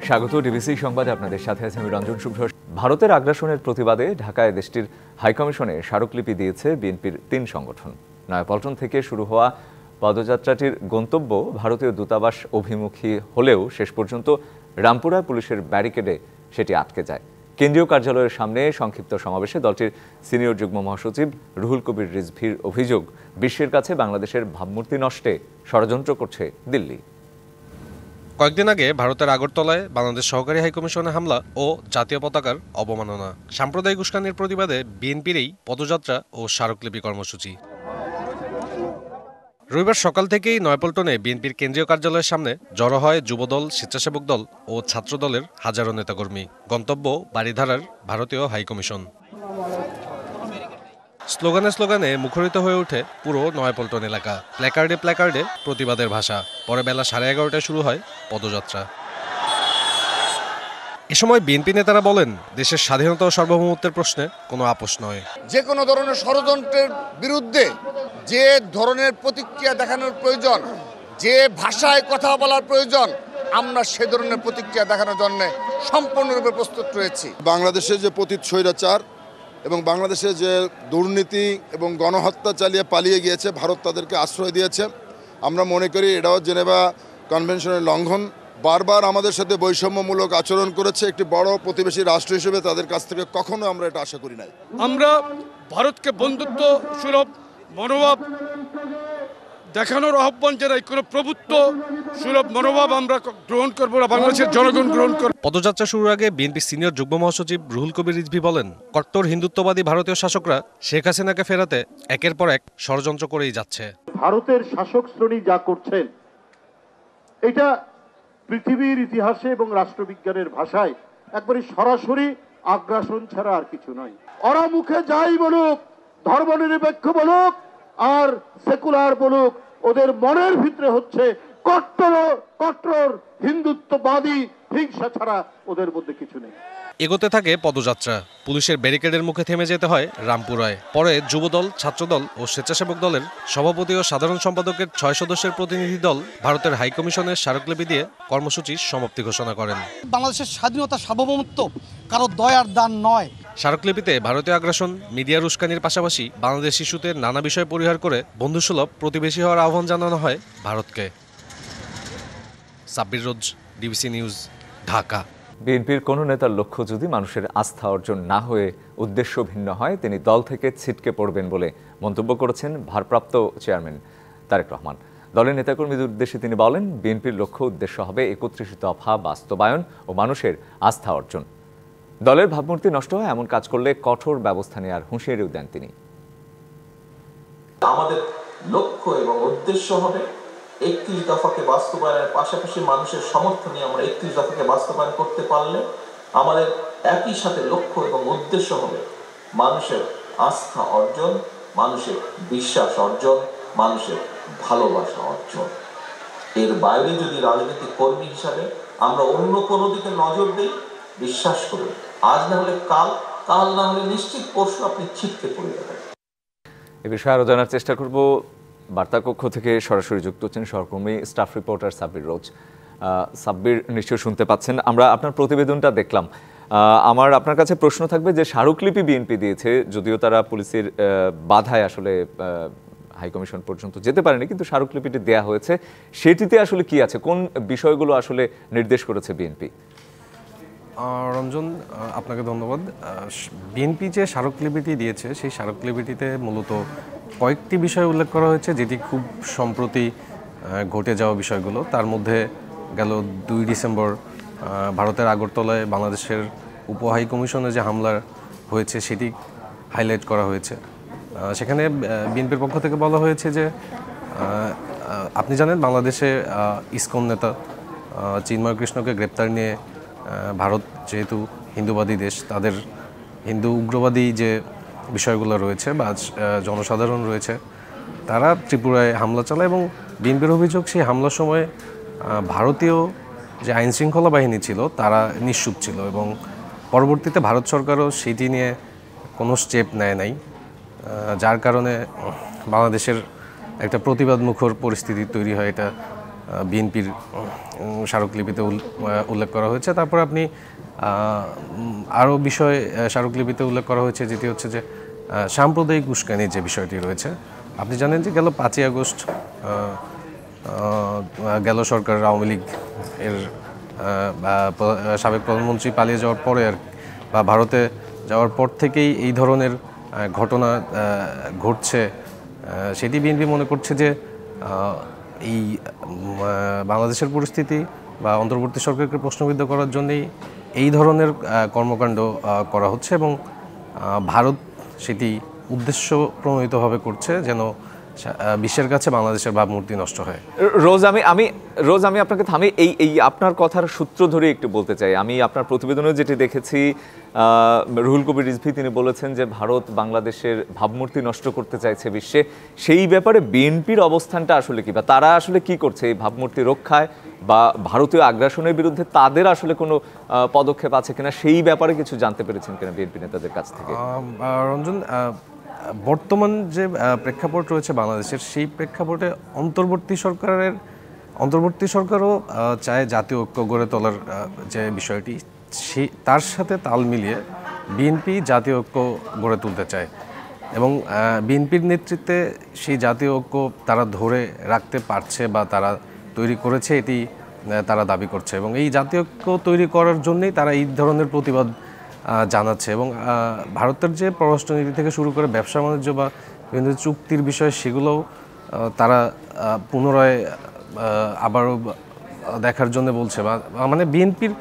স্বাগত ডিবিসি সংবাদে আপনাদের সাথে আছে আমি রঞ্জন শুভ্র। ভারতের আগ্রাসনের প্রতিবাদে ঢাকায় দেশটির হাইকমিশনে স্মারকলিপি দিয়েছে বিএনপির ৩ সংগঠন। নয়াপল্টন থেকে শুরু হওয়া পদযাত্রাটির গন্তব্য ভারতীয় দূতাবাস অভিমুখী হলেও শেষ পর্যন্ত রামপুরা পুলিশের ব্যারিকেডে সেটি আটকে যায়। কেন্দ্রীয় কার্যালয়ের সামনে সংক্ষিপ্ত সমাবেশে দলটির সিনিয়র যুগ্ম মহাসচিব রুহুল কবির রিজভীর অভিযোগ, বিশ্বের কাছে বাংলাদেশের ভাবমূর্তি নষ্টে ষড়যন্ত্র করছে দিল্লি। কয়েকদিন আগে ভারতের আগরতলায় বাংলাদেশ সহকারী হাইকমিশনে হামলা ও জাতীয় পতাকার অবমাননা, সাম্প্রদায়িক উস্কানির প্রতিবাদে বিএনপির এই পদযাত্রা ও স্মারকলিপি কর্মসূচি। রবিবার সকাল থেকেই নয়াপল্টনে বিএনপির কেন্দ্রীয় কার্যালয়ের সামনে জড়ো হয় যুবদল, স্বেচ্ছাসেবক দল ও ছাত্রদলের হাজারো নেতাকর্মী। গন্তব্য বারিধারার ভারতীয় হাইকমিশন। স্লোগানে স্লোগানে মুখরিত হয়ে ওঠে পুরো নয়াপল্টন এলাকা। প্ল্যাকার্ডে প্ল্যাকার্ডে প্রতিবাদের ভাষা। পরে বেলা 11:30টায় শুরু হয় পদযাত্রা। এ সময় বিএনপি নেতারা বলেন, দেশের স্বাধীনতা ও সার্বভৌমত্বের প্রশ্নে কোনো আপোষ নয়। যে কোনো ধরনের ষড়যন্ত্রের বিরুদ্ধে যে ধরনের প্রতিক্রিয়া দেখানোর প্রয়োজন, যে ভাষায় কথা বলার প্রয়োজন, আমরা সে ধরনের প্রতিক্রিয়া দেখানোর জন্য সম্পূর্ণরূপে প্রস্তুত রয়েছি। বাংলাদেশের যে পতিত স্বৈরাচার এবং বাংলাদেশে যে দুর্নীতি এবং গণহত্যা চালিয়ে পালিয়ে গিয়েছে, ভারত তাদেরকে আশ্রয় দিয়েছে। আমরা মনে করি এটাও জেনেভা কনভেনশনের লঙ্ঘন। বারবার আমাদের সাথে বৈষম্যমূলক আচরণ করেছে। একটি বড় প্রতিবেশী রাষ্ট্র হিসেবে তাদের কাছ থেকে কখনো আমরা এটা আশা করি নাই। আমরা ভারতকে বন্ধুত্ব সুলভ মনোভাব দেখানোর আহ্বান জানাই। কোনো প্রভুত্ব সুলভ মনোভাব আমরা গ্রহণ করবো না, বাংলাদেশের জনগণ গ্রহণ করবে। পদযাত্রা শুরুর আগে বিএনপি সিনিয়র যুগ্ম মহাসচিব রুহুল কবির রিজভী বলেন, কট্টর হিন্দুত্ববাদী ভারতীয় শাসকরা শেখ হাসিনাকে ফেরাতে একের পর এক ষড়যন্ত্র করেই যাচ্ছে। ভারতের শাসক শ্রেণী যা করছেন, এটা পৃথিবীর ইতিহাসে এবং রাষ্ট্রবিজ্ঞানের ভাষায় একবারে সরাসরি আগ্রাসন ছাড়া আর কিছু নয়। ওরা মুখে যাই বলুক, ধর্মনিরপেক্ষ বলুক আর সেকুলার বলুক, ওদের মনের ভিতরে হচ্ছে কট্টর হিন্দুত্ববাদী হিংসা ছাড়া ওদের মধ্যে কিছু নেই। এগোতে থাকে পদযাত্রা। পুলিশের ব্যারিকেডের মুখে থেমে যেতে হয় রামপুরায়। পরে যুবদল, ছাত্রদল ও স্বেচ্ছাসেবক দলের সভাপতি ও সাধারণ সম্পাদকের 6 সদস্যের প্রতিনিধি দল ভারতের হাইকমিশনের স্মারকলিপি দিয়ে কর্মসূচির সমাপ্তি ঘোষণা করেন। বাংলাদেশের স্বাধীনতা সার্বভৌমত্ব কারো দয়ার দান নয়। স্মারকলিপিতে ভারতীয় আগ্রাসন, মিডিয়ার উস্কানির পাশাপাশি বাংলাদেশ ইস্যুতে নানা বিষয় পরিহার করে বন্ধুসুলভ প্রতিবেশী হওয়ার আহ্বান জানানো হয় ভারতকে। সাব্বির রোজ, ডিবিসি নিউজ, ঢাকা। বিএনপির কোনো নেতার লক্ষ্য যদি মানুষের আস্থা অর্জন না হয়ে উদ্দেশ্য ভিন্ন হয়, তিনি দল থেকে ছিটকে পড়বেন বলে মন্তব্য করেছেন ভারপ্রাপ্ত চেয়ারম্যান তারেক রহমান। দলের নেতাকর্মীদের উদ্দেশ্যে তিনি বলেন, বিএনপির লক্ষ্য উদ্দেশ্য হবে 31 দফা বাস্তবায়ন ও মানুষের আস্থা অর্জন। দলের ভাবমূর্তি নষ্ট হয় এমন কাজ করলে কঠোর ব্যবস্থা নেওয়ার হুঁশিয়ারিও দেন তিনি। আমাদের লক্ষ্য এবং উদ্দেশ্য হবে 31 দফাকে বাস্তবায়নের পাশাপাশি মানুষের সমর্থন নিয়ে আমরা 31 দফাকে বাস্তবায়ন করতে পারলে আমাদের একই সাথে লক্ষ্য এবং উদ্দেশ্য হবে মানুষের আস্থা অর্জন, মানুষের বিশ্বাস অর্জন, মানুষের ভালোবাসা অর্জন। এর বাইরে যদি রাজনৈতিক কর্মী হিসাবে আমরা অন্য কোনো দিকে নজর দিই, বিশ্বাস করুন, আজ না হলে কাল, কাল না হলে নিশ্চিত পরশু আপনি ছিটকে পড়ে যাবেন। এ বিষয়ে আরো জানার চেষ্টা করব। বার্তা কক্ষ থেকে সরাসরি যুক্ত হচ্ছেন সহকর্মী স্টাফ রিপোর্টার সাব্বির রোজ। সাব্বির, নিশ্চয় শুনতে পাচ্ছেন। আমরা আপনার প্রতিবেদনটা দেখলাম। আমার আপনার কাছে প্রশ্ন থাকবে যে স্মারকলিপি বিএনপি দিয়েছে, যদিও তারা পুলিশের বাধায় আসলে হাইকমিশন পর্যন্ত যেতে পারেনি, কিন্তু স্মারকলিপিটি দেয়া হয়েছে। সেটিতে আসলে কি আছে, কোন বিষয়গুলো আসলে নির্দেশ করেছে বিএনপি? রঞ্জন, আপনাকে ধন্যবাদ। বিএনপি যে স্মারকলিপিটি দিয়েছে, সেই স্মারকলিপিটিতে মূলত কয়েকটি বিষয় উল্লেখ করা হয়েছে, যেটি খুব সম্প্রতি ঘটে যাওয়া বিষয়গুলো। তার মধ্যে গেল 2 ডিসেম্বর ভারতের আগরতলায় বাংলাদেশের উপহাইকমিশনে যে হামলা হয়েছে সেটি হাইলাইট করা হয়েছে। সেখানে বিএনপির পক্ষ থেকে বলা হয়েছে যে আপনি জানেন বাংলাদেশে ইসকন নেতা চিন্ময় কৃষ্ণকে গ্রেপ্তার নিয়ে ভারত যেহেতু হিন্দুবাদী দেশ, তাদের হিন্দু উগ্রবাদী যে বিষয়গুলো রয়েছে বা জনসাধারণ রয়েছে, তারা ত্রিপুরায় হামলা চালায় এবং বিএনপির অভিযোগ সেই হামলার সময় ভারতীয় যে আইনশৃঙ্খলা বাহিনী ছিল তারা নিশ্চুপ ছিল এবং পরবর্তীতে ভারত সরকারও সেটি নিয়ে কোনো স্টেপ নেয় নাই, যার কারণে বাংলাদেশের একটা প্রতিবাদ মুখর পরিস্থিতি তৈরি হয়। এটা বিএনপির স্মারকলিপিতে উল্লেখ করা হয়েছে। তারপর আপনি আরও বিষয় স্মারকলিপিতে উল্লেখ করা হয়েছে, যেটি হচ্ছে যে সাম্প্রদায়িক উস্কানির যে বিষয়টি রয়েছে। আপনি জানেন যে গেল 5ই আগস্ট গেল সরকার আওয়ামী লীগ এর সাবেক প্রধানমন্ত্রী পালিয়ে যাওয়ার পরে বা ভারতে যাওয়ার পর থেকেই এই ধরনের ঘটনা ঘটছে। সেটি বিএনপি মনে করছে যে এই বাংলাদেশের পরিস্থিতি বা অন্তর্বর্তী সরকারকে প্রশ্নবিদ্ধ করার জন্যই এই ধরনের কর্মকাণ্ড করা হচ্ছে, এবং ভারত সেটি উদ্দেশ্য প্রণোদিতভাবে করছে যেন বিশ্বের কাছে বাংলাদেশের ভাবমূর্তি নষ্ট হয়। রোজ আমি আপনাকে থামি এই আপনার কথার সূত্র ধরে একটু বলতে চাই। আমি আপনার প্রতিবেদনে যেটি দেখেছি, রুহুল কবির রিজভী তিনি বলেছেন যে ভারত বাংলাদেশের ভাবমূর্তি নষ্ট করতে চাইছে বিশ্বে। সেই ব্যাপারে বিএনপির অবস্থানটা আসলে কি, বা তারা আসলে কি করছে এই ভাবমূর্তি রক্ষায়, বা ভারতীয় আগ্রাসনের বিরুদ্ধে তাদের আসলে কোনো পদক্ষেপ আছে কিনা, সেই ব্যাপারে কিছু জানতে পেরেছেন কিনা বিএনপি নেতাদের কাছ থেকে? রঞ্জন, বর্তমান যে প্রেক্ষাপট রয়েছে বাংলাদেশের, সেই প্রেক্ষাপটে অন্তর্বর্তী সরকারও চায় জাতীয় ঐক্য গড়ে তোলার যে বিষয়টি, তার সাথে তাল মিলিয়ে বিএনপি জাতীয় ঐক্য গড়ে তুলতে চায়, এবং বিএনপির নেতৃত্বে সেই জাতীয় ঐক্য তারা ধরে রাখতে পারছে বা তারা তৈরি করেছে, এটি তারা দাবি করছে। এবং এই জাতীয় ঐক্য তৈরি করার জন্যই তারা এই ধরনের প্রতিবাদ জানাচ্ছে। এবং ভারতের যে পররাষ্ট্রনীতি থেকে শুরু করে ব্যবসা বাণিজ্য বা বিভিন্ন চুক্তির বিষয়, সেগুলোও তারা পুনরায় আবারও দেখার জন্য বলছে। মানে বিএনপির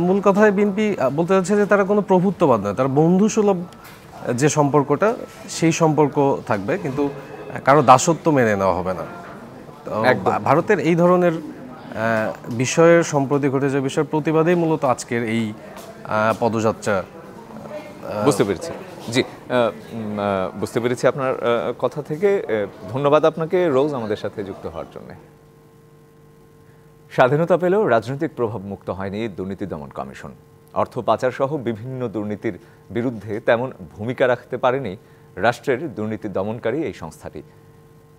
মূল কথায় বিএনপি বলতে চাচ্ছে যে তারা কোনো প্রভুত্ববাদ নয়, তারা বন্ধুসুলভ যে সম্পর্কটা, সেই সম্পর্ক থাকবে, কিন্তু কারো দাসত্ব মেনে নেওয়া হবে না। ভারতের এই ধরনের বিষয়ের সম্প্রতি ঘটে যে বিষয়ের প্রতিবাদেই মূলত আজকের এই পদযাত্রা। বুঝতে পেরেছি, জি বুঝতে পেরেছি আপনার কথা থেকে। ধন্যবাদ আপনাকে রোজ আমাদের সাথে যুক্ত হওয়ার জন্য। স্বাধীনতা পেলেও রাজনৈতিক প্রভাব মুক্ত হয়নি দুর্নীতি দমন কমিশন। অর্থ পাচার সহ বিভিন্ন দুর্নীতির বিরুদ্ধে তেমন ভূমিকা রাখতে পারেনি রাষ্ট্রের দুর্নীতি দমনকারী এই সংস্থাটি।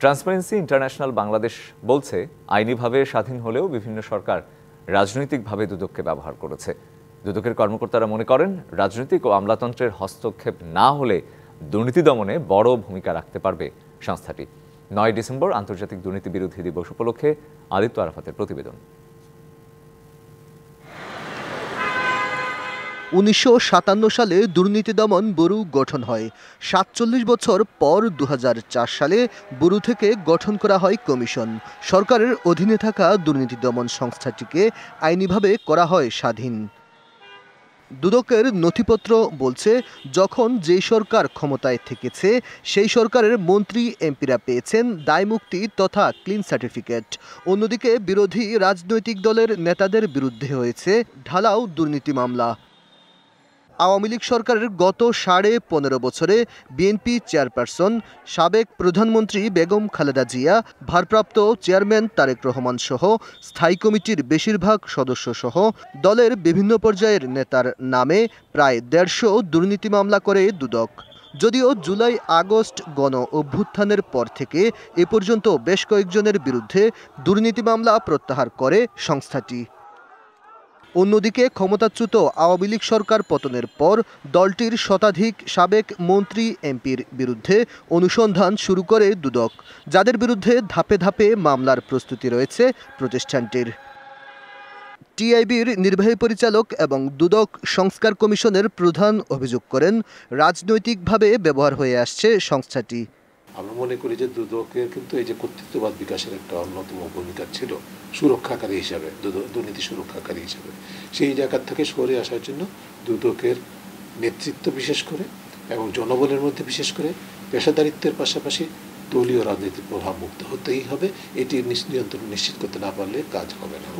ট্রান্সপারেন্সি ইন্টারন্যাশনাল বাংলাদেশ বলছে, আইনিভাবে স্বাধীন হলেও বিভিন্ন সরকার রাজনৈতিকভাবে দুদককে ব্যবহার করেছে। দুদকের কর্মকর্তারা মনে করেন, রাজনৈতিক ও আমলাতন্ত্রের হস্তক্ষেপ না হলে দুর্নীতি দমনে বড় ভূমিকা রাখতে পারবে সংস্থাটি। 9 ডিসেম্বর আন্তর্জাতিক দুর্নীতি বিরোধী দিবস উপলক্ষে আদিত্য আরাফাতের প্রতিবেদন। 1957 সালে দুর্নীতি দমন ব্যুরো গঠন হয়। 47 বছর পর 2004 সালে ব্যুরো থেকে গঠন করা হয় কমিশন। সরকারের অধীনে থাকা দুর্নীতি দমন সংস্থাটিকে আইনিভাবে করা হয় স্বাধীন। দুদকের নথিপত্র বলছে, যখন যেই সরকার ক্ষমতায় থেকেছে সেই সরকারের মন্ত্রী এমপিরা পেয়েছেন দায়মুক্তি তথা ক্লিন সার্টিফিকেট। অন্যদিকে বিরোধী রাজনৈতিক দলের নেতাদের বিরুদ্ধে হয়েছে ঢালাও দুর্নীতি মামলা। আওয়ামী লীগ সরকারের গত 15.5 বছরে বিএনপি চেয়ারপারসন সাবেক প্রধানমন্ত্রী বেগম খালেদা জিয়া, ভারপ্রাপ্ত চেয়ারম্যান তারেক রহমান সহ স্থায়ী কমিটির বেশিরভাগ সদস্য সহ দলের বিভিন্ন পর্যায়ের নেতার নামে প্রায় 150 দুর্নীতি মামলা করে দুদক। যদিও জুলাই আগস্ট গণ অভ্যুত্থানের পর থেকে এ পর্যন্ত বেশ কয়েকজনের বিরুদ্ধে দুর্নীতি মামলা প্রত্যাহার করে সংস্থাটি। অন্যদিকে ক্ষমতাচ্যুত আওয়ামী লীগ সরকার পতনের পর দলটির শতাধিক সাবেক মন্ত্রী এমপির বিরুদ্ধে অনুসন্ধান শুরু করে দুদক, যাদের বিরুদ্ধে ধাপে ধাপে মামলার প্রস্তুতি রয়েছে প্রতিষ্ঠানটির। টিআইবির নির্বাহী পরিচালক এবং দুদক সংস্কার কমিশনের প্রধান অভিযোগ করেন, রাজনৈতিকভাবে ব্যবহার হয়ে আসছে সংস্থাটি। আমরা মনে করি যে দুদকের কিন্তু এই যে কর্তৃত্ববাদ বিকাশের একটা অন্যতম ভূমিকা ছিল সুরক্ষাকারী হিসাবে, দুর্নীতি সুরক্ষাকারী হিসাবে। সেই জায়গা থেকে সরে আসার জন্য দুদকের নেতৃত্ব বিশেষ করে এবং জনবলের মধ্যে বিশেষ করে পেশাদারিত্বের পাশাপাশি দলীয় রাজনীতির প্রভাব মুক্ত হতেই হবে। এটি নিয়ন্ত্রণ নিশ্চিত করতে না পারলে কাজ হবে না।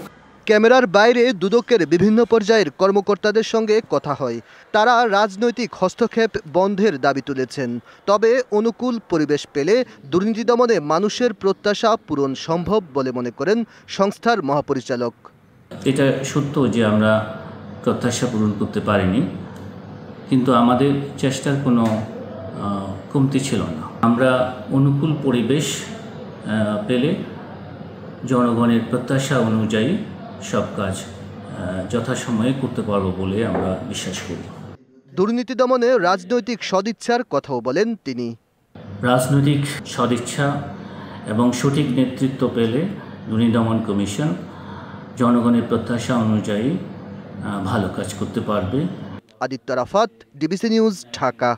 ক্যামেরার বাইরে দুদকের বিভিন্ন পর্যায়ের কর্মকর্তাদের সঙ্গে কথা হয়। তারা রাজনৈতিক হস্তক্ষেপ বন্ধের দাবি তুলেছেন। তবে অনুকূল পরিবেশ পেলে দুর্নীতি দমনে মানুষের প্রত্যাশা পূরণ সম্ভব বলে মনে করেন সংস্থার মহাপরিচালক। এটা সত্য যে আমরা প্রত্যাশা পূরণ করতে পারিনি, কিন্তু আমাদের চেষ্টার কোনো কমতি ছিল না। আমরা অনুকূল পরিবেশ পেলে জনগণের প্রত্যাশা অনুযায়ী সব কাজ যথাসময়ে করতে পারবো বলে আমরা বিশ্বাস করি। দুর্নীতি দমনে রাজনৈতিক সদিচ্ছার কথাও বলেন তিনি। রাজনৈতিক সদিচ্ছা এবং সঠিক নেতৃত্ব পেলে দুর্নীতি দমন কমিশন জনগণের প্রত্যাশা অনুযায়ী ভালো কাজ করতে পারবে। Aditya Rafat, DBC news, Dhaka.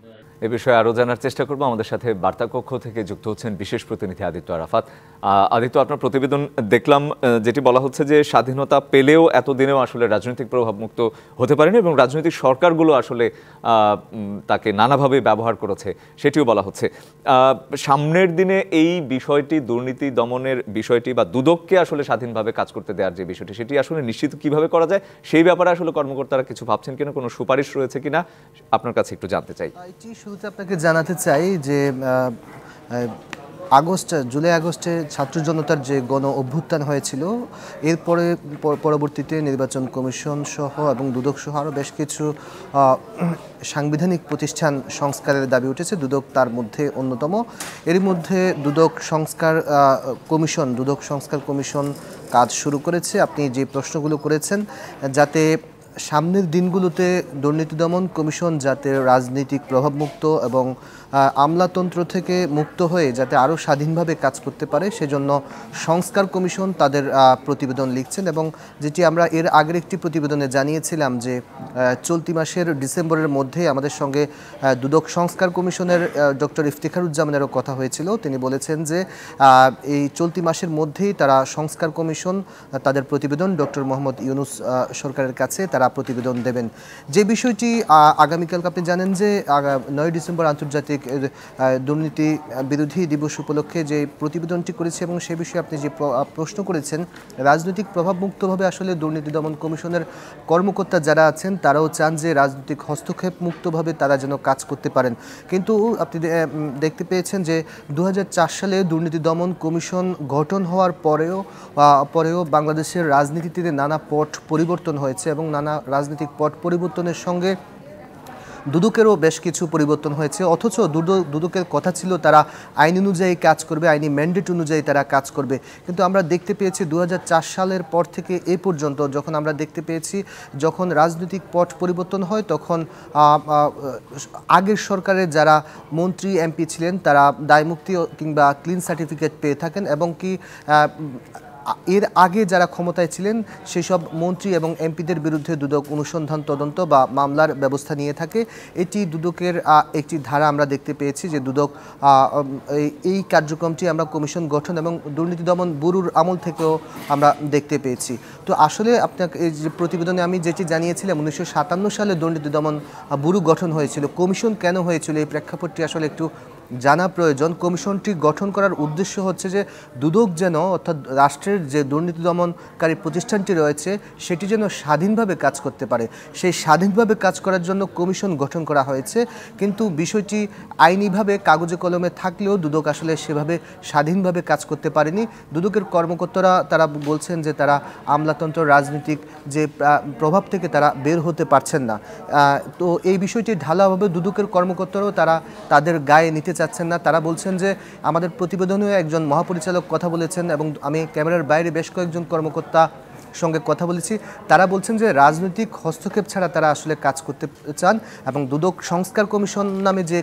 এ বিষয়ে আরও জানার চেষ্টা করব। আমাদের সাথে বার্তা কক্ষ থেকে যুক্ত হচ্ছেন বিশেষ প্রতিনিধি আদিত্য আরাফাত। আদিত্য, আপনার প্রতিবেদন দেখলাম, যেটি বলা হচ্ছে যে স্বাধীনতা পেলেও এতদিনেও আসলে রাজনৈতিক প্রভাবমুক্ত হতে পারেনি এবং রাজনৈতিক সরকারগুলো আসলে তাকে নানাভাবে ব্যবহার করেছে, সেটিও বলা হচ্ছে। সামনের দিনে এই বিষয়টি, দুর্নীতি দমনের বিষয়টি বা দুদককে আসলে স্বাধীনভাবে কাজ করতে দেওয়ার যে বিষয়টি, সেটি আসলে নিশ্চিত কিভাবে করা যায় সেই ব্যাপারে আসলে কর্মকর্তারা কিছু ভাবছেন কিনা, কোনো সুপারিশ রয়েছে কিনা, আপনার কাছে একটু জানতে চাই। শুরুতে আপনাকে জানাতে চাই যে জুলাই আগস্টে ছাত্র জনতার যে গণ অভ্যুত্থান হয়েছিল, এরপরে পরবর্তীতে নির্বাচন কমিশন সহ এবং দুদক সহ আরও বেশ কিছু সাংবিধানিক প্রতিষ্ঠান সংস্কারের দাবি উঠেছে। দুদক তার মধ্যে অন্যতম। এরই মধ্যে দুদক সংস্কার কমিশন কাজ শুরু করেছে। আপনি যে প্রশ্নগুলো করেছেন, যাতে সামনের দিনগুলোতে দুর্নীতি দমন কমিশন যাতে রাজনৈতিক প্রভাবমুক্ত এবং আমলাতন্ত্র থেকে মুক্ত হয়ে যাতে আরও স্বাধীনভাবে কাজ করতে পারে, সেজন্য সংস্কার কমিশন তাদের প্রতিবেদন লিখছেন। এবং যেটি আমরা এর আগের একটি প্রতিবেদনে জানিয়েছিলাম যে চলতি মাসের ডিসেম্বরের মধ্যে আমাদের সঙ্গে দুদক সংস্কার কমিশনের ডক্টর ইফতিখারুজ্জামানেরও কথা হয়েছিল। তিনি বলেছেন যে এই চলতি মাসের মধ্যেই তারা সংস্কার কমিশন তাদের প্রতিবেদন ডক্টর মোহাম্মদ ইউনুস সরকারের কাছে তারা প্রতিবেদন দেবেন। যে বিষয়টি আগামীকাল আপনি জানেন যে 9 ডিসেম্বর আন্তর্জাতিক দুর্নীতি বিরোধী দিবস উপলক্ষে যে প্রতিবেদনটি করেছে, এবং সে বিষয়ে আপনি যে প্রশ্ন করেছেন, রাজনৈতিক প্রভাবমুক্তভাবে আসলে দুর্নীতি দমন কমিশনের কর্মকর্তা যারা আছেন তারাও চান যে রাজনৈতিক হস্তক্ষেপ মুক্তভাবে তারা যেন কাজ করতে পারেন। কিন্তু আপনি দেখতে পেয়েছেন যে 2004 সালে দুর্নীতি দমন কমিশন গঠন হওয়ার পরেও বাংলাদেশের রাজনীতিতে নানা পট পরিবর্তন হয়েছে এবং নানা রাজনৈতিক পট পরিবর্তনের সঙ্গে দুদকেরও বেশ কিছু পরিবর্তন হয়েছে। অথচ দুদকের কথা ছিল তারা আইন অনুযায়ী কাজ করবে, আইনি ম্যান্ডেট অনুযায়ী তারা কাজ করবে। কিন্তু আমরা দেখতে পেয়েছি 2004 সালের পর থেকে এ পর্যন্ত যখন আমরা দেখতে পেয়েছি যখন রাজনৈতিক পট পরিবর্তন হয়, তখন আগের সরকারের যারা মন্ত্রী এমপি ছিলেন তারা দায়মুক্তি কিংবা ক্লিন সার্টিফিকেট পেয়ে থাকেন, এবং কি এর আগে যারা ক্ষমতায় ছিলেন সেসব মন্ত্রী এবং এমপিদের বিরুদ্ধে দুদক অনুসন্ধান তদন্ত বা মামলার ব্যবস্থা নিয়ে থাকে। এটি দুদকের একটি ধারা আমরা দেখতে পেয়েছি যে দুদক এই কার্যক্রমটি আমরা কমিশন গঠন এবং দুর্নীতি দমন ব্যুরোর আমল থেকেও আমরা দেখতে পেয়েছি। তো আসলে আপনাকে এই যে প্রতিবেদনে আমি যেটি জানিয়েছিলাম 1957 সালে দুর্নীতি দমন ব্যুরো গঠন হয়েছিল। কমিশন কেন হয়েছিল এই প্রেক্ষাপটটি আসলে একটু জানা প্রয়োজন। কমিশনটি গঠন করার উদ্দেশ্য হচ্ছে যে দুদক যেন, অর্থাৎ রাষ্ট্রের যে দুর্নীতি দমনকারী প্রতিষ্ঠানটি রয়েছে সেটি যেন স্বাধীনভাবে কাজ করতে পারে। সেই স্বাধীনভাবে কাজ করার জন্য কমিশন গঠন করা হয়েছে। কিন্তু বিষয়টি আইনিভাবে কাগজে কলমে থাকলেও দুদক আসলে সেভাবে স্বাধীনভাবে কাজ করতে পারেনি। দুদকের কর্মকর্তারা তারা বলছেন যে তারা আমলাতন্ত্র রাজনৈতিক যে প্রভাব থেকে তারা বের হতে পারছেন না। তো এই বিষয়টি ঢালাওভাবে দুদকের কর্মকর্তারাও তারা তাদের গায়ে নিতে চাচ্ছেন না। তারা বলছেন যে আমাদের প্রতিবেদনেও একজন মহাপরিচালক কথা বলেছেন এবং আমি ক্যামেরার বাইরে বেশ কয়েকজন কর্মকর্তা সঙ্গে কথা বলেছি। তারা বলছেন যে রাজনৈতিক হস্তক্ষেপ ছাড়া তারা আসলে কাজ করতে চান, এবং দুদক সংস্কার কমিশন নামে যে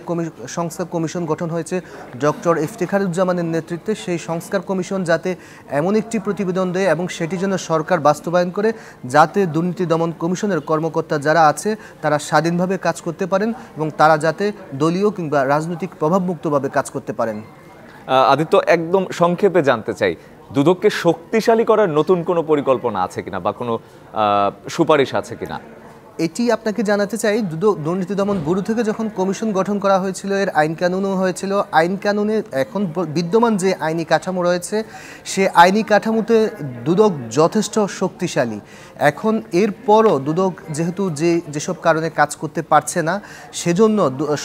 সংস্কার কমিশন গঠন হয়েছে ডক্টর ইফতিখারুজ্জামানের নেতৃত্বে, সেই সংস্কার কমিশন যাতে এমন একটি প্রতিবেদন দেয় এবং সেটি যেন সরকার বাস্তবায়ন করে, যাতে দুর্নীতি দমন কমিশনের কর্মকর্তা যারা আছে তারা স্বাধীনভাবে কাজ করতে পারেন এবং তারা যাতে দলীয় কিংবা রাজনৈতিক প্রভাবমুক্তভাবে কাজ করতে পারেন। আদিত্য, একদম সংক্ষেপে জানতে চাই, দুদককে শক্তিশালী করার নতুন কোনো পরিকল্পনা আছে কিনা বা কোনো সুপারিশ আছে কিনা? এটি আপনাকে জানাতে চাই, দুর্নীতি দমন ব্যুরো থেকে যখন কমিশন গঠন করা হয়েছিল এর আইন কানুনও হয়েছিল। আইন কানুনে এখন বিদ্যমান যে আইনি কাঠামো রয়েছে সে আইনি কাঠামোতে দুদক যথেষ্ট শক্তিশালী। এখন এরপরও দুদক যেহেতু যেসব কারণে কাজ করতে পারছে না, সেজন্য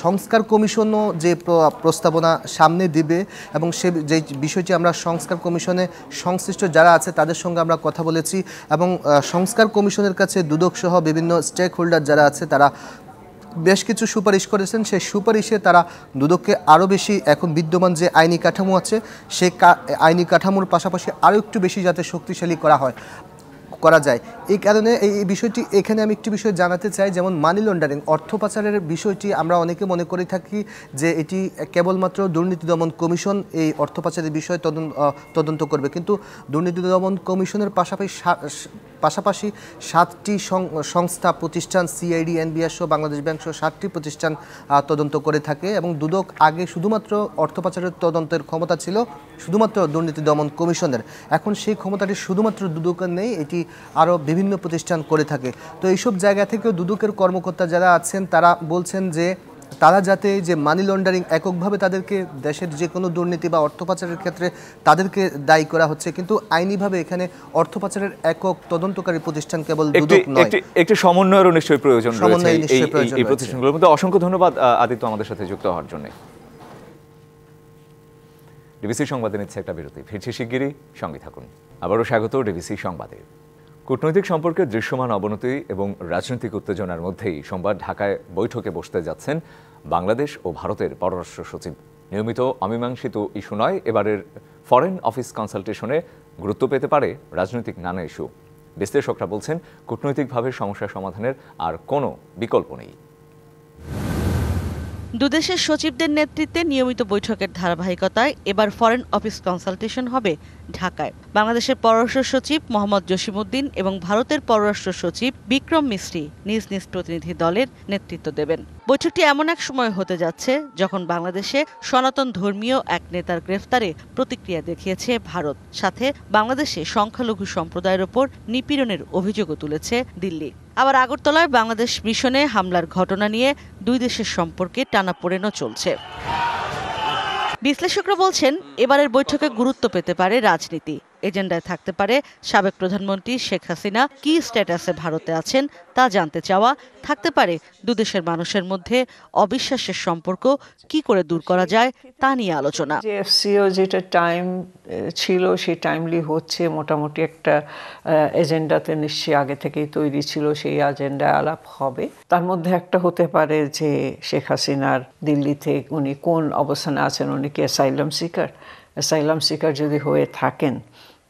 সংস্কার কমিশনও যে প্রস্তাবনা সামনে দিবে এবং যে বিষয়টি আমরা সংস্কার কমিশনে সংশ্লিষ্ট যারা আছে তাদের সঙ্গে আমরা কথা বলেছি, এবং সংস্কার কমিশনের কাছে দুদক সহ বিভিন্ন স্টেক হোল্ডার যারা আছে তারা বেশ কিছু সুপারিশ করেছেন। সেই সুপারিশে তারা দুদককে আরও বেশি এখন বিদ্যমান যে আইনি কাঠামো আছে সেই আইনি কাঠামোর পাশাপাশি আরও একটু বেশি যাতে শক্তিশালী করা যায়। এই কারণে এই বিষয়টি এখানে আমি একটি বিষয় জানাতে চাই, যেমন মানি লন্ডারিং অর্থ পাচারের বিষয়টি আমরা অনেকে মনে করে থাকি যে এটি কেবলমাত্র দুর্নীতি দমন কমিশন এই অর্থ পাচারের বিষয় তদন্ত করবে, কিন্তু দুর্নীতি দমন কমিশনের পাশাপাশি 7টি সংস্থা প্রতিষ্ঠান সিআইডি এনবিআর সহ বাংলাদেশ ব্যাংক সহ 7টি প্রতিষ্ঠান তদন্ত করে থাকে এবং দুদক আগে শুধুমাত্র অর্থ পাচারের তদন্তের ক্ষমতা ছিল শুধুমাত্র দুর্নীতি দমন কমিশনের। এখন সেই ক্ষমতাটি শুধুমাত্র দুদকের নেই, এটি আরও বিভিন্ন প্রতিষ্ঠান করে থাকে। তো এইসব জায়গা থেকেও দুদকের কর্মকর্তা যারা আছেন তারা বলছেন যে তারা যাতে যে মানি লন্ডারিং এককভাবে তাদেরকে দেশের যে কোনো দুর্নীতি বা অর্থ পাচারের ক্ষেত্রে তাদেরকে দায়ী করা হচ্ছে, কিন্তু আইনিভাবে এখানে অর্থ পাচারের একক তদন্তকারী প্রতিষ্ঠান কেবল দুদক নয়, একটি সমন্বয়েরও নিশ্চয়ই প্রয়োজন রয়েছে এই প্রতিষ্ঠানগুলোর মধ্যে। অসংখ্য ধন্যবাদ আদিত্য আমাদের সাথে যুক্ত হওয়ার জন্য। ডিবিসি সংবাদে নিচ্ছে একটা বিরতি, ফিরছি শিগগিরই, সঙ্গে থাকুন। আবারও স্বাগত ডিবিসি সংবাদে। কূটনৈতিক সম্পর্কের দৃশ্যমান অবনতি এবং রাজনৈতিক উত্তেজনার মধ্যেই সোমবার ঢাকায় বৈঠকে বসতে যাচ্ছেন বাংলাদেশ ও ভারতের পররাষ্ট্র সচিব। নিয়মিত অমীমাংসিত ইস্যু নয়, এবারের ফরেন অফিস কনসালটেশনে গুরুত্ব পেতে পারে রাজনৈতিক নানা ইস্যু। বিশ্লেষকরা বলছেন কূটনৈতিকভাবে সমস্যা সমাধানের আর কোনো বিকল্প নেই। দুদেশের সচিবদের নেতৃত্বে নিয়মিত বৈঠকের ধারাবাহিকতায় এবার ফরেন অফিস কনসালটেশন হবে ঢাকায়। বাংলাদেশের পররাষ্ট্র সচিব মোহাম্মদ জসিমউদ্দিন এবং ভারতের পররাষ্ট্র সচিব বিক্রম মিস্ত্রি নিজ নিজ প্রতিনিধি দলের নেতৃত্ব দেবেন। বৈঠকটি এমন এক সময় হতে যাচ্ছে যখন বাংলাদেশে সনাতন ধর্মীয় এক নেতার গ্রেফতারে প্রতিক্রিয়া দেখিয়েছে ভারত, সাথে বাংলাদেশে সংখ্যালঘু সম্প্রদায়ের ওপর নিপীড়নের অভিযোগও তুলেছে দিল্লি। আবার আগরতলায় বাংলাদেশ মিশনে হামলার ঘটনা নিয়ে দুই দেশের সম্পর্কে টানাপোড়েনও চলছে। বিশ্লেষকরা বলছেন এবারের বৈঠকে গুরুত্ব পেতে পারে রাজনীতি। এজেন্ডায় থাকতে পারে সাবেক প্রধানমন্ত্রী শেখ হাসিনা কি স্ট্যাটাসে ভারতে আছেন তা জানতে চাওয়া, থাকতে পারে দুদেশের মানুষের মধ্যে অবিশ্বাসের সম্পর্ক কি করে দূর করা যায় তা নিয়ে আলোচনা। এফসিও যেটা টাইম ছিল সেই টাইমলি হচ্ছে, মোটামুটি একটা এজেন্ডাতে নিশ্চয়ই আগে থেকেই তৈরি ছিল, সেই এজেন্ডায় আলাপ হবে। তার মধ্যে একটা হতে পারে যে শেখ হাসিনার দিল্লিতে উনি কোন অবস্থানে আছেন, উনি কি অ্যাসাইলাম সিকার যদি হয়ে থাকেন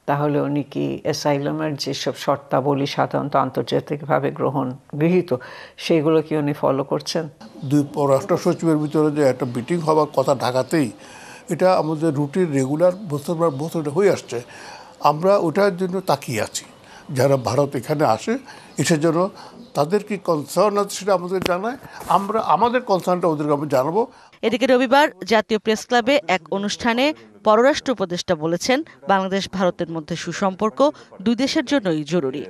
তাহলে উনি কি অ্যাসাইলামের যেসব শর্তাবলী সাধারণত আন্তর্জাতিকভাবে গৃহীত সেইগুলো কি উনি ফলো করছেন। দুই পররাষ্ট্র সচিবের ভিতরে যে একটা মিটিং হওয়ার কথা ঢাকাতেই, এটা আমাদের রুটিন রেগুলার বছর হয়ে আসছে। আমরা ওটার জন্য তাকিয়ে আছি, যারা ভারত এখানে আসে এসে যেন তাদের কি কনসার্ন আছে সেটা আমাদের জানায়, আমরা আমাদের কনসার্নটা ওদেরকে আমরা জানাবো। এদিকে রবিবার জাতীয় প্রেস ক্লাবে এক অনুষ্ঠানে পররাষ্ট্র উপদেষ্টা বলেছেন বাংলাদেশ ভারতের মধ্যে সুসম্পর্ক দুই দেশের জন্যই জরুরি।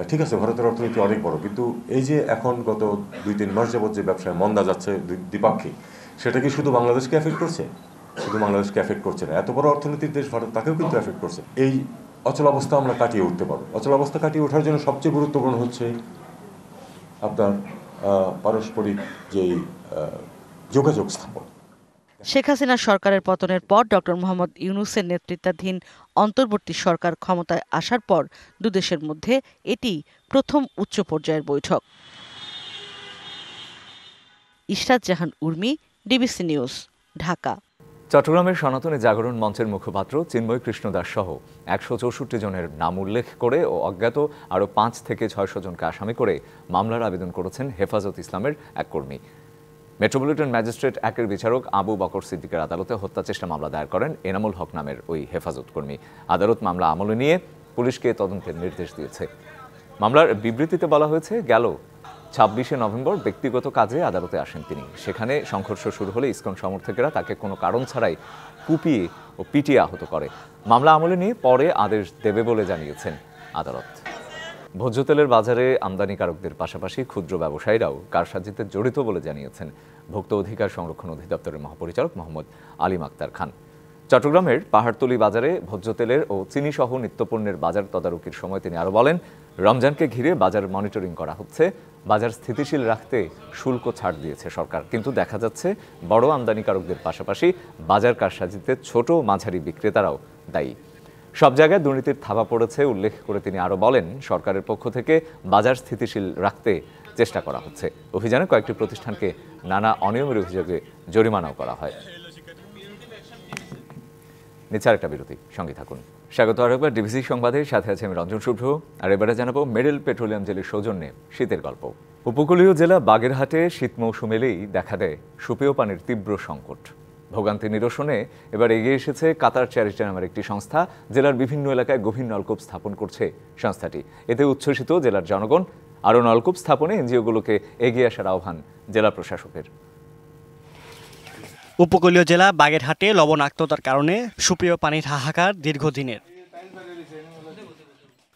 ঠিক আছে, ভারতের অর্থনীতি অনেক বড়, কিন্তু এই যে এখন গত 2-3 মাস যাবত যে ব্যবসায় মন্দা যাচ্ছে দ্বিপাক্ষিক, সেটা কি শুধু বাংলাদেশকে এফেক্ট করছে? শুধু বাংলাদেশকে এফেক্ট করছে না, এত বড় অর্থনীতির দেশ ভারত, তাকেও কিন্তু এফেক্ট করছে। এই অচলাবস্থা আমরা কাটিয়ে উঠতে পারবো। অচলাবস্থা কাটিয়ে ওঠার জন্য সবচেয়ে গুরুত্বপূর্ণ হচ্ছে আপনার পারস্পরিক যেই যোগাযোগ স্থাপন। শেখ হাসিনা সরকারের পতনের পর ডক্টর মোহাম্মদ ইউনূসের নেতৃত্বাধীন অন্তর্বর্তী সরকার ক্ষমতায় আসার পর দুদেশের মধ্যে এটি প্রথম উচ্চ পর্যায়ের বৈঠক। ইশরাত জাহান উর্মি, ডিবিসি নিউজ, ঢাকা। চট্টগ্রামের সনাতনী জাগরণ মঞ্চের মুখপাত্র চিন্ময় কৃষ্ণ দাস সহ 164 জনের নাম উল্লেখ করে ও অজ্ঞাত আরও 5 থেকে 600 জনকে আসামি করে মামলার আবেদন করেছেন হেফাজত ইসলামের এক কর্মী। মেট্রোপলিটন ম্যাজিস্ট্রেট 1-এর বিচারক আবু বকর সিদ্দিকের আদালতে হত্যাচেষ্টা মামলা দায়ের করেন এনামুল হক নামের ওই হেফাজত কর্মী। আদালত মামলা আমলে নিয়ে পুলিশকে তদন্তের নির্দেশ দিয়েছে। মামলার বিবৃতিতে বলা হয়েছে, গেল 26শে নভেম্বর ব্যক্তিগত কাজে আদালতে আসেন তিনি। সেখানে সংঘর্ষ শুরু হলে ইসকন সমর্থকেরা তাকে কোনো কারণ ছাড়াই কুপিয়ে ও পিটিয়ে আহত করে। মামলা আমলে নিয়ে পরে আদেশ দেবে বলে জানিয়েছেন আদালত। ভোজ্য তেলের বাজারে আমদানিকারকদের পাশাপাশি ক্ষুদ্র ব্যবসায়ীরাও কারসাজিতে জড়িত বলে জানিয়েছেন ভোক্তা অধিকার সংরক্ষণ অধিদপ্তরের মহাপরিচালক মোহাম্মদ আলিম আক্তার খান। চট্টগ্রামের পাহাড়তলী বাজারে ভোজ্য তেলের ও চিনিসহ নিত্যপণ্যের বাজার তদারকির সময় তিনি আরও বলেন, রমজানকে ঘিরে বাজার মনিটরিং করা হচ্ছে। বাজার স্থিতিশীল রাখতে শুল্ক ছাড় দিয়েছে সরকার, কিন্তু দেখা যাচ্ছে বড় আমদানিকারকদের পাশাপাশি বাজার কারসাজিতে ছোট মাঝারি বিক্রেতারাও দায়ী। সব জায়গায় দুর্নীতির থাবা পড়েছে উল্লেখ করে তিনি আরও বলেন, সরকারের পক্ষ থেকে বাজার স্থিতিশীল রাখতে চেষ্টা করা হচ্ছে। অভিযানে কয়েকটি প্রতিষ্ঠানকে নানা অনিয়মের অভিযোগে জরিমানাও করা হয়। নিচে আরেকটা বিরতি, সঙ্গে থাকুন। স্বাগত আরেকবার ডিবিসি সংবাদের সাথে আছে আমি রঞ্জন শুভ্র। আর এবারে জানাবো মেডেল পেট্রোলিয়াম জেলের সৌজন্যে শীতের গল্প। উপকূলীয় জেলা বাগেরহাটে শীত মৌসুম এলেই দেখা দেয় সুপেয় পানির তীব্র সংকট। ভোগান্তি নিরসনে এবার এগিয়ে এসেছে কাতার চ্যারিটি নামের একটি সংস্থা। জেলার বিভিন্ন এলাকায় গভীর নলকূপ স্থাপন করছে সংস্থাটি। এতে উচ্ছ্বসিত জেলার জনগণ। আরও নলকূপ স্থাপনে এনজিওগুলোকে এগিয়ে আসার আহ্বান জেলা প্রশাসকের। উপকূলীয় জেলা বাগেরহাটে লবণাক্ততার কারণে সুপেয় পানির হাহাকার দীর্ঘদিনের।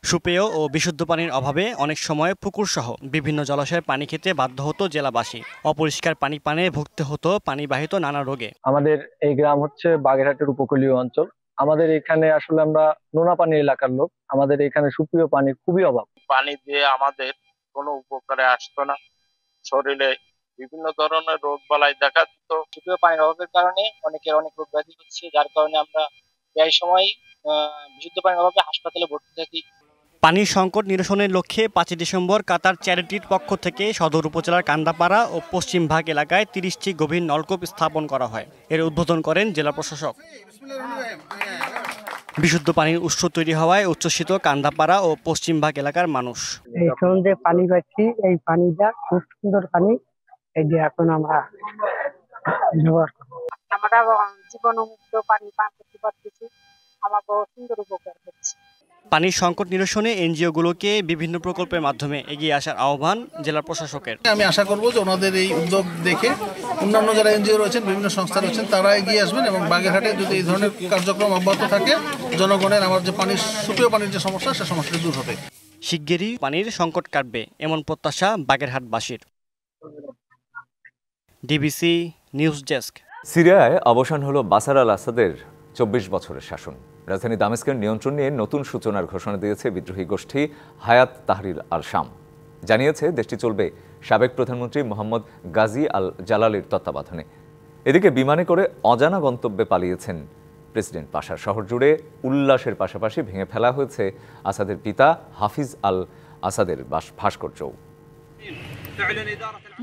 সুপেয় ও বিশুদ্ধ পানির অভাবে অনেক সময় পুকুরসহ বিভিন্ন জলাশয়ে পানি খেতে বাধ্য হতো জেলাবাসী। অপরিষ্কার পানি পানে ভুগতে হতো পানিবাহিত নানা রোগে। আমাদের এই গ্রাম হচ্ছে বাগেরহাটের উপকূলীয় অঞ্চল। আমাদের এখানে আসলে আমরা নোনা পানির এলাকার লোক। আমাদের এখানে সুপেয় পানির খুবই অভাব। পানি দিয়ে আমাদের কোনো উপকারে আসতো না, শরীরে বিভিন্ন ধরনের রোগ বালাই দেখা দিত। সুপেয় পানির অভাবের কারণে অনেকের অনেক রোগ ব্যাধি হচ্ছে, যার কারণে আমরা প্রায় সময় বিশুদ্ধ পানির অভাবে হাসপাতালে ভর্তি থাকি। পানির সংকট নিরসনের লক্ষ্যে 5 ডিসেম্বর কাতার চ্যারিটির পক্ষ থেকে সদর উপজেলার কান্দাপাড়া ও পশ্চিমভাগ এলাকায় 30টি গভীর নলকূপ স্থাপন করা হয়। এর উদ্বোধন করেন জেলা প্রশাসক। বিশুদ্ধ পানির উৎস তৈরি হওয়ায় উচ্ছ্বসিত কান্দাপাড়া ও পশ্চিমভাগ এলাকার মানুষ। এখন যে পানি পাচ্ছি, এই পানিটা খুব সুন্দর পানি। এই যে এখন আমরা ব্যবহার করব, আমরা জীবনমুক্ত পানি পান করতে পারতেছি, আমাকে সুন্দর উপকার হচ্ছে। পানির সংকট নিরসনে এনজিওগুলোকে বিভিন্ন প্রকল্পের মাধ্যমে এগিয়ে আসার আহ্বান জেলা প্রশাসকের। আমি আশা করব যে ওনাদের এই উদ্যোগ দেখে অন্যান্য যারা এনজিও রয়েছেন, বিভিন্ন সংস্থা রয়েছেন, তারা এগিয়ে আসবেন এবং বাগেরহাটে যদি এই ধরনের কার্যক্রম অব্যাহত থাকে, জনগণের আমার যে পানির সুপেয় পানির যে সমস্যা, সে সমস্যাটি দূর হবে। শিগগিরই পানির সংকট কাটবে এমন প্রত্যাশা বাগেরহাটবাসীর। DBC news desk. সিরিয়ায় অবসান হলো বাশার আল আসাদের 24 বছরের শাসন। রাজধানী দামেস্কের নিয়ন্ত্রণ নিয়ে নতুন সূচনার ঘোষণা দিয়েছে বিদ্রোহী গোষ্ঠী হায়াত তাহরির আল শাম। জানিয়েছে দেশটি চলবে সাবেক প্রধানমন্ত্রী মোহাম্মদ গাজী আল জালালির তত্ত্বাবধানে। এদিকে বিমানে করে অজানা গন্তব্যে পালিয়েছেন প্রেসিডেন্ট বাশার। শহর জুড়ে উল্লাসের পাশাপাশি ভেঙে ফেলা হয়েছে আসাদের পিতা হাফিজ আল আসাদের ভাস্কর্যও।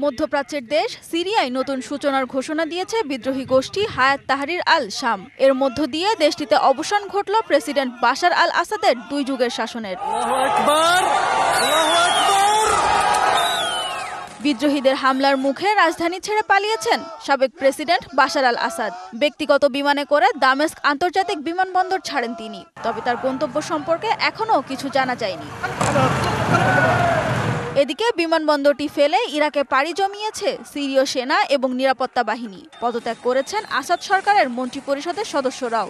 মধ্যপ্রাচ্যের দেশ সিরিয়ায় নতুন সূচনার ঘোষণা দিয়েছে বিদ্রোহী গোষ্ঠী হায়াত তাহরির আল শাম। এর মধ্য দিয়ে দেশটিতে অবসান ঘটল প্রেসিডেন্ট বাশার আল আসাদের 2 যুগের শাসনের। বিদ্রোহীদের হামলার মুখে রাজধানী ছেড়ে পালিয়েছেন সাবেক প্রেসিডেন্ট বাশার আল আসাদ। ব্যক্তিগত বিমানে করে দামেস্ক আন্তর্জাতিক বিমানবন্দর ছাড়েন তিনি। তবে তার গন্তব্য সম্পর্কে এখনও কিছু জানা যায়নি। এদিকে বিমানবন্দরটি ফেলে ইরাকে পাড়ি জমিয়েছে সিরীয় সেনা এবং নিরাপত্তা বাহিনী। পদত্যাগ করেছেন আসাদ সরকারের মন্ত্রিপরিষদের সদস্যরাও।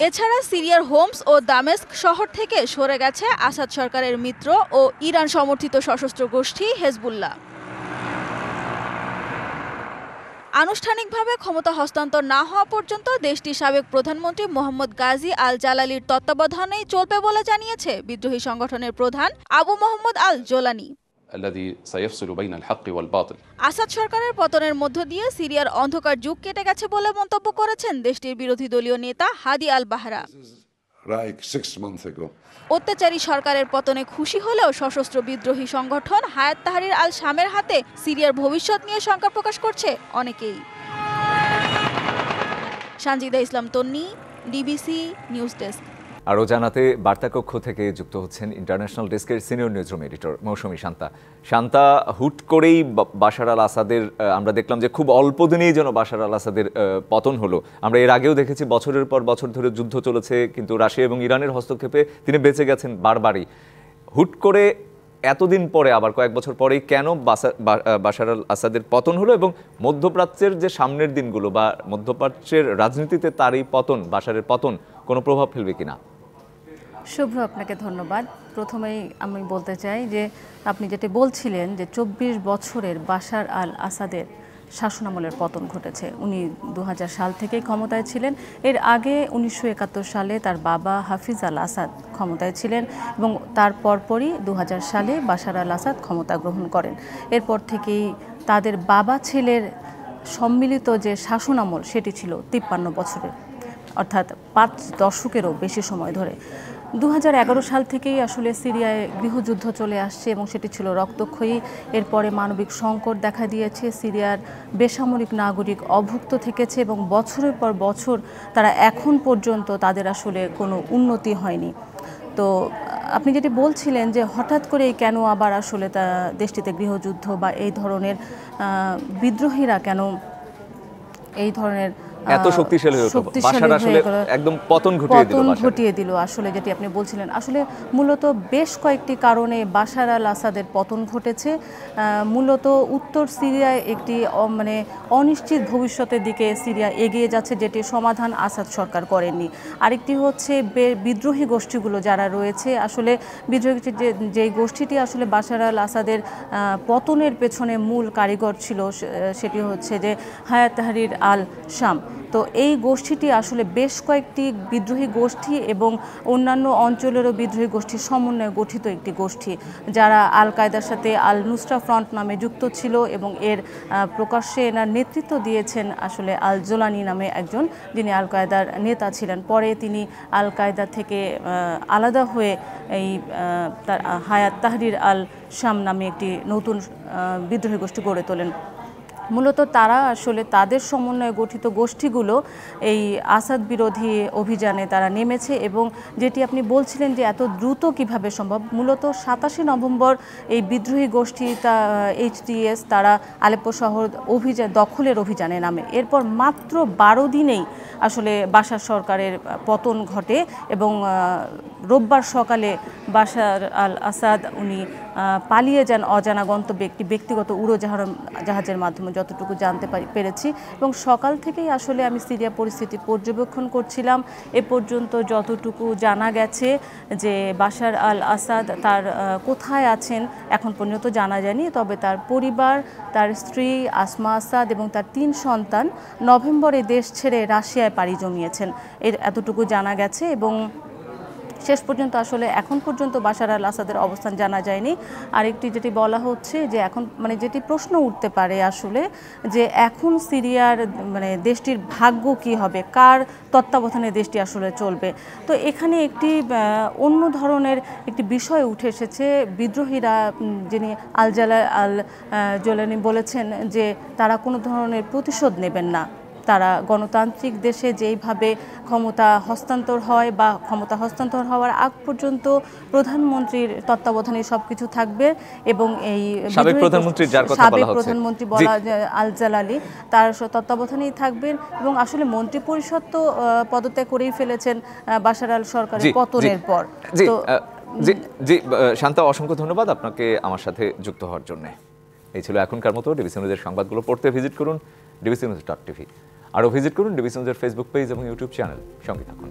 এছাড়া সিরিয়ার হোমস ও দামেস্ক শহর থেকে সরে গেছে আসাদ সরকারের মিত্র ও ইরান সমর্থিত সশস্ত্র গোষ্ঠী হেজবুল্লাহ। আনুষ্ঠানিকভাবে ক্ষমতা হস্তান্তর না হওয়া পর্যন্ত দেশটির সাবেক প্রধানমন্ত্রী মোহাম্মদ গাজী আল জালালির তত্ত্বাবধানেই চলবে বলে জানিয়েছে বিদ্রোহী সংগঠনের প্রধান আবু মোহাম্মদ আল জোলানি। আসাদ সরকারের পতনের মধ্য দিয়ে সিরিয়ার অন্ধকার যুগ কেটে গেছে বলে মন্তব্য করেছেন দেশটির বিরোধী দলীয় নেতা হাদি আল বাহরা। অত্যাচারী সরকারের পতনে খুশি হলেও সশস্ত্র বিদ্রোহী সংগঠন হায়াত তাহরির আল শামের হাতে সিরিয়ার ভবিষ্যৎ নিয়ে শঙ্কা প্রকাশ করছে অনেকেই। সানজিদা ইসলাম তন্নি, ডিবিসি নিউজ ডেস্ক। আরও জানাতে বার্তাকক্ষ থেকে যুক্ত হচ্ছেন ইন্টারন্যাশনাল ডেস্কের সিনিয়র নিউজরুম এডিটর মৌসুমী শান্তা। শান্তা, হুট করেই বাশার আল আসাদের আমরা দেখলাম যে খুব অল্প দিনেই যেন বাশার আল আসাদের পতন হলো। আমরা এর আগেও দেখেছি বছরের পর বছর ধরে যুদ্ধ চলেছে, কিন্তু রাশিয়া এবং ইরানের হস্তক্ষেপে তিনি বেঁচে গেছেন বারবারই। হুট করে এতদিন পরে, আবার কয়েক বছর পরেই কেন বাশার আল আসাদের পতন হলো, এবং মধ্যপ্রাচ্যের যে সামনের দিনগুলো বা মধ্যপ্রাচ্যের রাজনীতিতে তার এই পতন, বাশারের পতন কোনো প্রভাব ফেলবে কিনা? শুভ্র, আপনাকে ধন্যবাদ। প্রথমেই আমি বলতে চাই যে আপনি যেটা বলছিলেন যে 24 বছরের বাশার আল আসাদের শাসনামলের পতন ঘটেছে। উনি 2000 সাল থেকেই ক্ষমতায় ছিলেন। এর আগে 1971 সালে তার বাবা হাফিজ আল আসাদ ক্ষমতায় ছিলেন এবং তার পরপরই 2000 সালে বাশার আল আসাদ ক্ষমতা গ্রহণ করেন। এরপর থেকেই তাদের বাবা ছেলের সম্মিলিত যে শাসনামল সেটি ছিল 53 বছরের, অর্থাৎ 5 দশকেরও বেশি সময় ধরে। 2011 সাল থেকেই আসলে সিরিয়ায় গৃহযুদ্ধ চলে আসছে এবং সেটি ছিল রক্তক্ষয়ী। এরপরে মানবিক সংকট দেখা দিয়েছে, সিরিয়ার বেসামরিক নাগরিক অভুক্ত থেকেছে এবং বছরের পর বছর তারা এখন পর্যন্ত তাদের আসলে কোনো উন্নতি হয়নি। তো আপনি যেটি বলছিলেন যে হঠাৎ করেই কেন আবার আসলে তা দেশটিতে গৃহযুদ্ধ বা এই ধরনের বিদ্রোহীরা কেন এই ধরনের এত শক্তিশালী হলো, বাশার আসলে একদম পতন ঘটিয়ে দিল আসলে যেটি আপনি বলছিলেন, আসলে মূলত বেশ কয়েকটি কারণে বাশার আল আসাদের পতন ঘটেছে। মূলত উত্তর সিরিয়ায় একটি মানে অনিশ্চিত ভবিষ্যতের দিকে সিরিয়া এগিয়ে যাচ্ছে, যেটি সমাধান আসাদ সরকার করেননি। আরেকটি হচ্ছে বিদ্রোহী গোষ্ঠীগুলো যারা রয়েছে, আসলে বিদ্রোহী যেই গোষ্ঠীটি আসলে বাশার আল আসাদের পতনের পেছনে মূল কারিগর ছিল, সেটি হচ্ছে যে হায়াত তাহরির আল শাম। তো এই গোষ্ঠীটি আসলে বেশ কয়েকটি বিদ্রোহী গোষ্ঠী এবং অন্যান্য অঞ্চলেরও বিদ্রোহী গোষ্ঠীর সমন্বয়ে গঠিত একটি গোষ্ঠী, যারা আল কায়দার সাথে আল নুসরা ফ্রন্ট নামে যুক্ত ছিল এবং এর প্রকাশ্যে এনার নেতৃত্ব দিয়েছেন আসলে আল জোলানি নামে একজন, যিনি আল কায়দার নেতা ছিলেন। পরে তিনি আল কায়দা থেকে আলাদা হয়ে এই তার হায়াত তাহরির আল শাম নামে একটি নতুন বিদ্রোহী গোষ্ঠী গড়ে তোলেন। মূলত তারা আসলে তাদের সমন্বয়ে গঠিত গোষ্ঠীগুলো এই আসাদ বিরোধী অভিযানে তারা নেমেছে এবং যেটি আপনি বলছিলেন যে এত দ্রুত কিভাবে সম্ভব, মূলত 27 নভেম্বর এই বিদ্রোহী গোষ্ঠী HTS তারা আলেপ্পো শহর দখলের অভিযানে নামে। এরপর মাত্র 12 দিনেই আসলে বাশার সরকারের পতন ঘটে এবং রোববার সকালে বাশার আল আসাদ উনি পালিয়ে যান অজানা গন্তব্যে একটি ব্যক্তিগত উড়োজাহাজের মাধ্যমে, যতটুকু জানতে পেরেছি। এবং সকাল থেকেই আসলে আমি সিরিয়া পরিস্থিতি পর্যবেক্ষণ করছিলাম। এ পর্যন্ত যতটুকু জানা গেছে যে বাশার আল আসাদ তার কোথায় আছেন এখন পর্যন্ত জানা যায়নি, তবে তার পরিবার, তার স্ত্রী আসমা আসাদ এবং তার 3 সন্তান নভেম্বরে দেশ ছেড়ে রাশিয়ায় পাড়ি জমিয়েছেন, এতটুকু জানা গেছে। এবং শেষ পর্যন্ত আসলে এখন পর্যন্ত বাশার আল আসাদের অবস্থান জানা যায়নি। আরেকটি যেটি বলা হচ্ছে যে এখন মানে যেটি প্রশ্ন উঠতে পারে আসলে যে এখন সিরিয়ার মানে দেশটির ভাগ্য কি হবে, কার তত্ত্বাবধানে দেশটি আসলে চলবে। তো এখানে একটি অন্য ধরনের একটি বিষয় উঠে এসেছে। বিদ্রোহীরা, যিনি আল জোলানি বলেছেন যে তারা কোনো ধরনের প্রতিশোধ নেবেন না। তারা গণতান্ত্রিক দেশে যেইভাবে ক্ষমতা হস্তান্তর হয় বা ক্ষমতা হস্তান্তর হওয়ার আগ পর্যন্ত প্রধানমন্ত্রীর তত্ত্বাবধানে সবকিছু থাকবে এবং এই সাবেক প্রধানমন্ত্রী বলা আল জালালি তার তত্ত্বাবধানেই থাকবেন। এবং আসলে মন্ত্রী পরিষদ তো পদত্যাগ করেই ফেলেছেন বাশার আল সরকারের পতনের পর। জি শান্তা, অসংখ্য ধন্যবাদ আপনাকে আমার সাথে যুক্ত হওয়ার জন্য। এই ছিল এখনকার মতো। ডিবিসি নিউজের সংবাদগুলো পড়তে ভিজিট করুন dbcnews.tv। আরও ভিজিট করুন ডিবিসি নিউজের ফেসবুক পেজ এবং ইউটিউব চ্যানেল। সঙ্গে থাকুন।